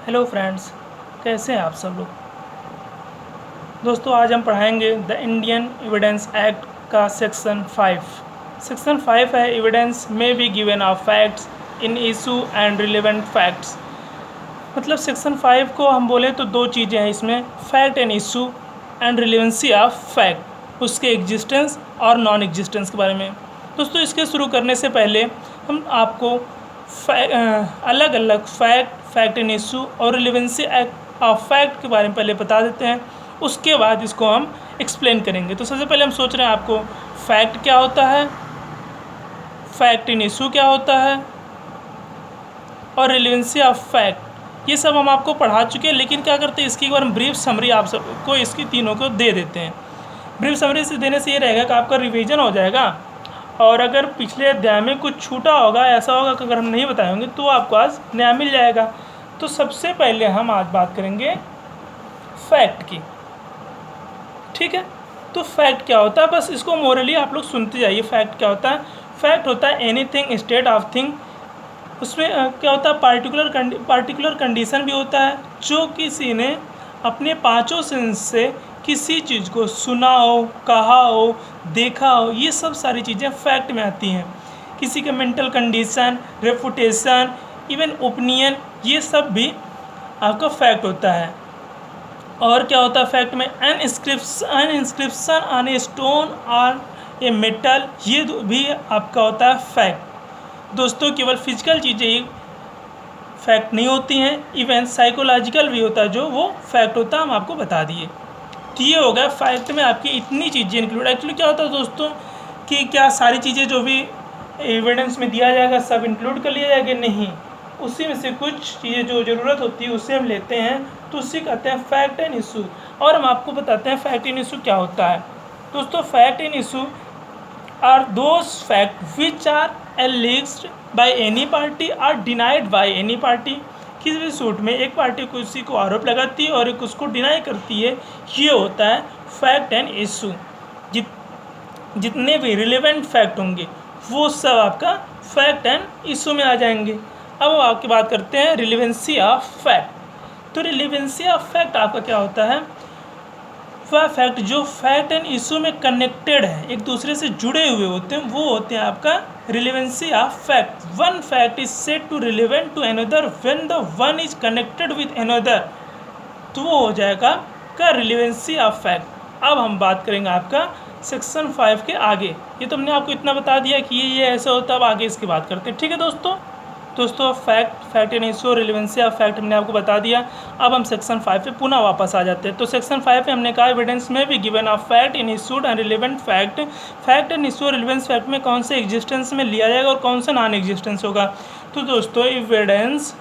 Hello friends, कैसे हैं आप सब लोग। दोस्तों, आज हम पढ़ाएंगे द इंडियन एविडेंस एक्ट का सेक्शन 5। सेक्शन 5 है एविडेंस में be given of facts in issue and relevant facts. मतलब सेक्शन 5 को हम बोले तो दो चीज़ें हैं इसमें, fact and issue and relevancy of fact, उसके एग्जिस्टेंस और नॉन एग्जिस्टेंस के बारे में। दोस्तों, इसके शुरू करने से पहले हम आपको अलग अलग फैक्ट एंड इशू और रिलेवेंसी ऑफ फैक्ट के बारे में पहले बता देते हैं, उसके बाद इसको हम एक्सप्लेन करेंगे। तो सबसे पहले हम सोच रहे हैं आपको फैक्ट क्या होता है, फैक्ट इन इशू क्या होता है और रिलेवेंसी ऑफ फैक्ट, ये सब हम आपको पढ़ा चुके हैं। लेकिन क्या करते हैं, इसकी एक बार हम ब्रीफ समरी आप सबको इसकी तीनों को दे देते हैं। ब्रीफ समरी से देने से ये रहेगा कि आपका रिवीजन हो जाएगा, और अगर पिछले अध्याय में कुछ छूटा होगा, ऐसा होगा कि अगर हम नहीं बताए होंगे तो आपको आज नया मिल जाएगा। तो सबसे पहले हम आज बात करेंगे फैक्ट की, ठीक है। तो फैक्ट क्या होता है, बस इसको मोरली आप लोग सुनते जाइए। फैक्ट क्या होता है, फैक्ट होता है एनीथिंग स्टेट ऑफ थिंग। उसमें क्या होता है, पार्टिकुलर कंडीशन भी होता है, जो किसी ने अपने पांचों सेंस से किसी चीज़ को सुना हो, कहा हो, देखा हो, ये सब सारी चीज़ें फैक्ट में आती हैं। किसी का mental condition, reputation, even opinion, ये सब भी आपका फैक्ट होता है। और क्या होता है फैक्ट में, N inscription on a stone और ए मेटल, ये भी आपका होता है फैक्ट। दोस्तों, केवल फिजिकल चीज़ें ही फैक्ट नहीं होती हैं, इवन साइकोलॉजिकल भी होता है जो वो फैक्ट होता है, हम आपको बता दिए। तो ये हो गया फैक्ट में आपकी इतनी चीज़ें इंक्लूड। एक्चुअली क्या होता है दोस्तों कि क्या सारी चीज़ें जो भी एविडेंस में दिया जाएगा सब इंक्लूड कर लिया जाएगा, नहीं, उसी में से कुछ चीज़ें जो ज़रूरत होती है उससे हम लेते हैं, तो उसी कहते हैं फैक्ट एंड इशू। और हम आपको बताते हैं फैक्ट एंड इशू क्या होता है। दोस्तों, fact and issue are those fact which are alleged by any party or denied by any party. किसी भी सूट में एक पार्टी किसी को आरोप लगाती है और एक उसको डिनाई करती है, ये होता है फैक्ट एंड इशू। जितने भी रिलेवेंट फैक्ट होंगे वो सब आपका फैक्ट एंड इशू में आ जाएंगे। अब आपकी बात करते हैं रिलेवेंसी ऑफ फैक्ट। तो रिलेवेंसी ऑफ फैक्ट आपका क्या होता है, वह फैक्ट जो फैक्ट एंड इशू में कनेक्टेड है, एक दूसरे से जुड़े हुए होते हैं, वो होते हैं आपका relevancy of fact. One fact is said to relevant to another when the one is connected with another, तो वो हो जाएगा का रिलेवेंसी ऑफ फैक्ट। अब हम बात करेंगे आपका सेक्शन 5 के आगे। ये तो हमने आपको इतना बता दिया कि ये ऐसा होता है, अब आगे इसकी बात करते हैं, ठीक है दोस्तों fact and issue, relevancy of fact हमने आपको बता दिया। अब हम सेक्शन 5 पे पुनः वापस आ जाते हैं। तो सेक्शन 5 में हमने कहा एविडेंस में भी given of fact in issued and relevant fact. Fact and issue और रिलेवेंस फैक्ट में कौन से एग्जिस्टेंस में लिया जाएगा और कौन सा नॉन एग्जिस्टेंस होगा। तो दोस्तों, एविडेंस,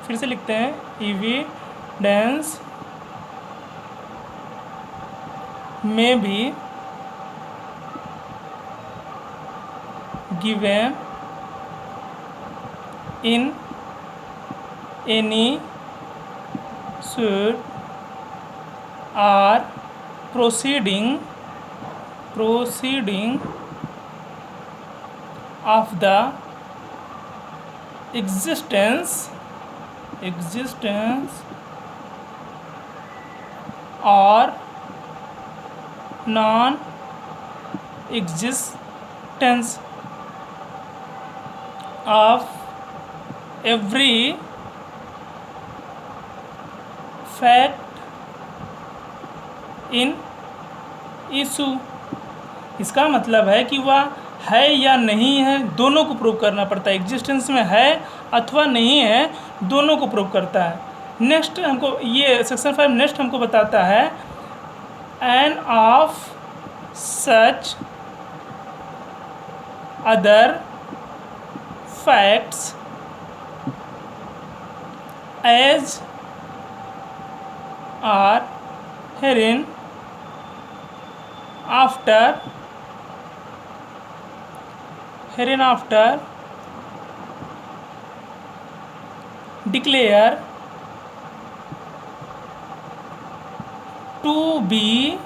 फिर से लिखते हैं, एविडेंस में भी given in any suit or proceeding of the existence or non-existence of every fact in issue। इसका मतलब है कि वह है या नहीं है, दोनों को प्रूव करना पड़ता है। एग्जिस्टेंस में है अथवा नहीं है, दोनों को प्रूव करता है। नेक्स्ट हमको ये सेक्शन 5 नेक्स्ट हमको बताता है end of such other facts as are hereinafter declare to be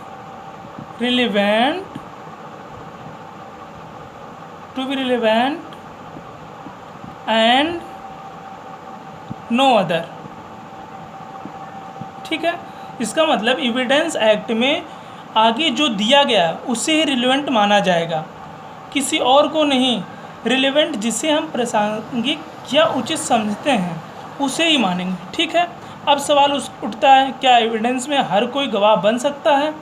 relevant and no other। ठीक है। इसका मतलब एविडेंस एक्ट में आगे जो दिया गया उसे ही रिलेवेंट माना जाएगा, किसी और को नहीं। रिलेवेंट जिसे हम प्रासंगिक या उचित समझते हैं उसे ही मानेंगे, ठीक है। अब सवाल उठता है, क्या एविडेंस में हर कोई गवाह बन सकता है?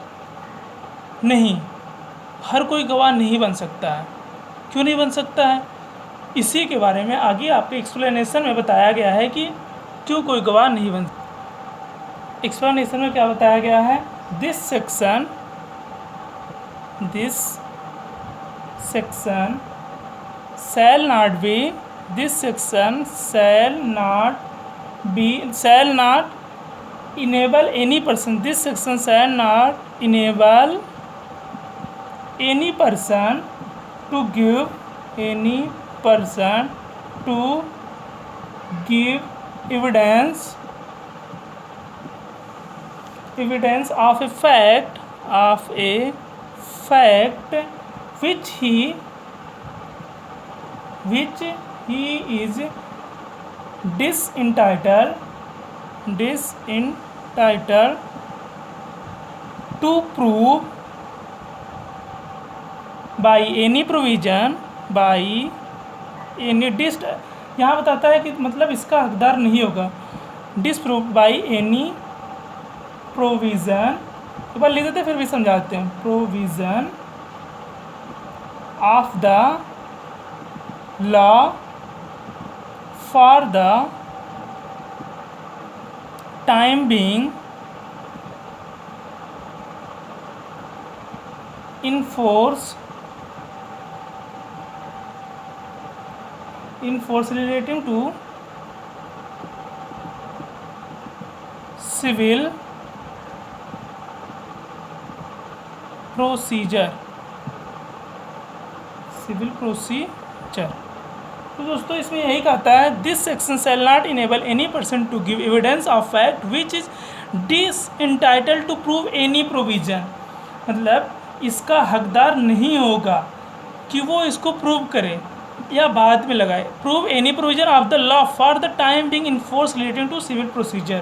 नहीं, हर कोई गवाह नहीं बन सकता है। क्यों नहीं बन सकता है? इसी के बारे में आगे आपके एक्सप्लेनेशन में बताया गया है कि क्यों कोई गवाह नहीं बन। एक्सप्लेनेशन में क्या बताया गया है? This section shall not enable any person. This section shall not enable any person to give evidence of a fact which he is disentitled to prove by any provision यहाँ बताता है कि मतलब इसका हकदार नहीं होगा। डिसप्रूव बाई एनी प्रोविज़न, एक बार लिख देते फिर भी समझाते हैं। Provision of the law for the time being in force relating to civil procedure। तो दोस्तों इसमें यही कहता है, this section shall not enable any person to give evidence of fact which is disentitled to prove any provision. मतलब इसका हकदार नहीं होगा कि वो इसको प्रूव करे या बाद में लगाए। Prove any provision of the law for the time being in force relating to civil procedure.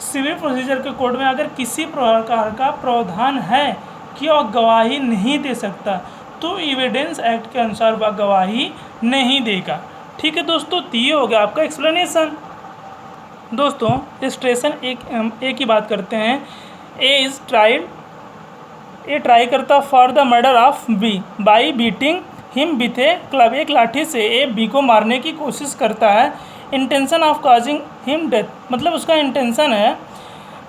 Civil procedure के कोड में अगर किसी प्रकार का प्रावधान है कि वह गवाही नहीं दे सकता तो एविडेंस एक्ट के अनुसार वह गवाही नहीं देगा, ठीक है दोस्तों। तो ये हो गया आपका एक्सप्लेनेशन। दोस्तों इलस्ट्रेशन एक ही बात करते हैं। ए ट्राई करता for the murder of B by beating him with a club. एक लाठी से ए बी को मारने की कोशिश करता है। Intention of causing him death, मतलब उसका इंटेंशन है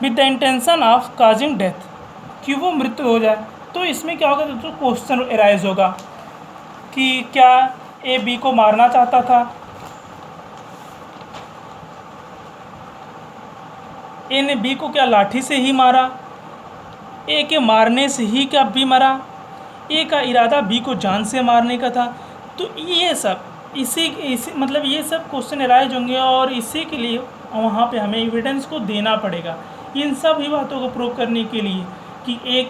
with the intention of causing death, कि वो मृत्यु हो जाए। तो इसमें क्या होगा दोस्तों, क्वेश्चन एराइज होगा कि क्या ए बी को मारना चाहता था, ए ने बी को क्या लाठी से ही मारा, ए के मारने से ही क्या बी मरा, ए का इरादा बी को जान से मारने का था। तो ये सब इसी मतलब ये सब क्वेश्चन एराइज होंगे और इसी के लिए वहाँ पे हमें एविडेंस को देना पड़ेगा इन सब ही बातों को प्रूव करने के लिए कि ए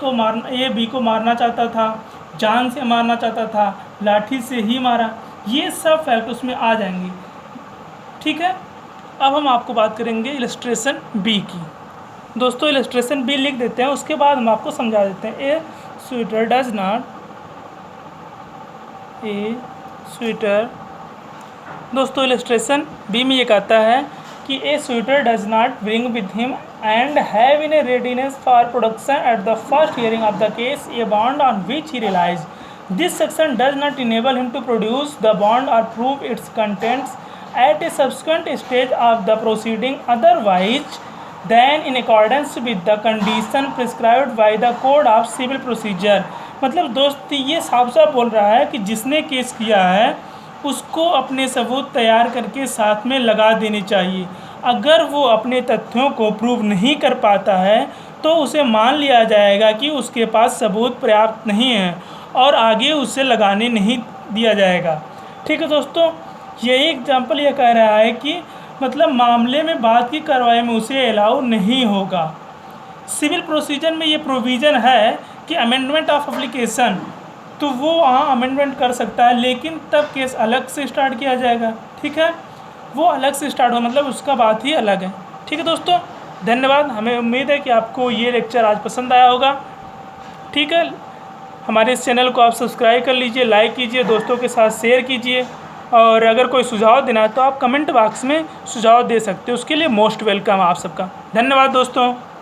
बी को मारना चाहता था, जान से मारना चाहता था, लाठी से ही मारा। ये सब फैक्ट उसमें आ जाएंगे, ठीक है। अब हम आपको बात करेंगे इलस्ट्रेशन बी की। दोस्तों इलस्ट्रेशन बी लिख देते हैं, उसके बाद हम आपको समझा देते हैं। A suitor does not, a suitor, दोस्तों इलस्ट्रेशन बी में ये कहता है कि a suitor does not bring with him and have in a readiness for production at the first hearing of the case a bond on which he relies. This section does not enable him to produce the bond और prove its contents at a subsequent stage of the proceeding otherwise than in accordance with the condition prescribed by the code of civil procedure। मतलब दोस्त ये साफ साफ बोल रहा है कि जिसने केस किया है उसको अपने सबूत तैयार करके साथ में लगा देने चाहिए। अगर वो अपने तथ्यों को प्रूव नहीं कर पाता है तो उसे मान लिया जाएगा कि उसके पास सबूत पर्याप्त नहीं है और आगे उसे लगाने नहीं दिया जाएगा, ठीक है दोस्तों। यही एग्जाम्पल ये कह रहा है कि मतलब मामले में बाद की कार्रवाई में उसे अलाउ नहीं होगा। सिविल प्रोसीजर में ये प्रोविज़न है कि अमेंडमेंट ऑफ एप्लीकेशन, तो वो वहाँ अमेंडमेंट कर सकता है, लेकिन तब केस अलग से स्टार्ट किया जाएगा, ठीक है। वो अलग से स्टार्ट हो मतलब उसका बात ही अलग है, ठीक है दोस्तों। धन्यवाद। हमें उम्मीद है कि आपको ये लेक्चर आज पसंद आया होगा। ठीक है, हमारे इस चैनल को आप सब्सक्राइब कर लीजिए, लाइक कीजिए, दोस्तों के साथ शेयर कीजिए, और अगर कोई सुझाव देना है तो आप कमेंट बॉक्स में सुझाव दे सकते हो। उसके लिए मोस्ट वेलकम आप सबका। धन्यवाद दोस्तों।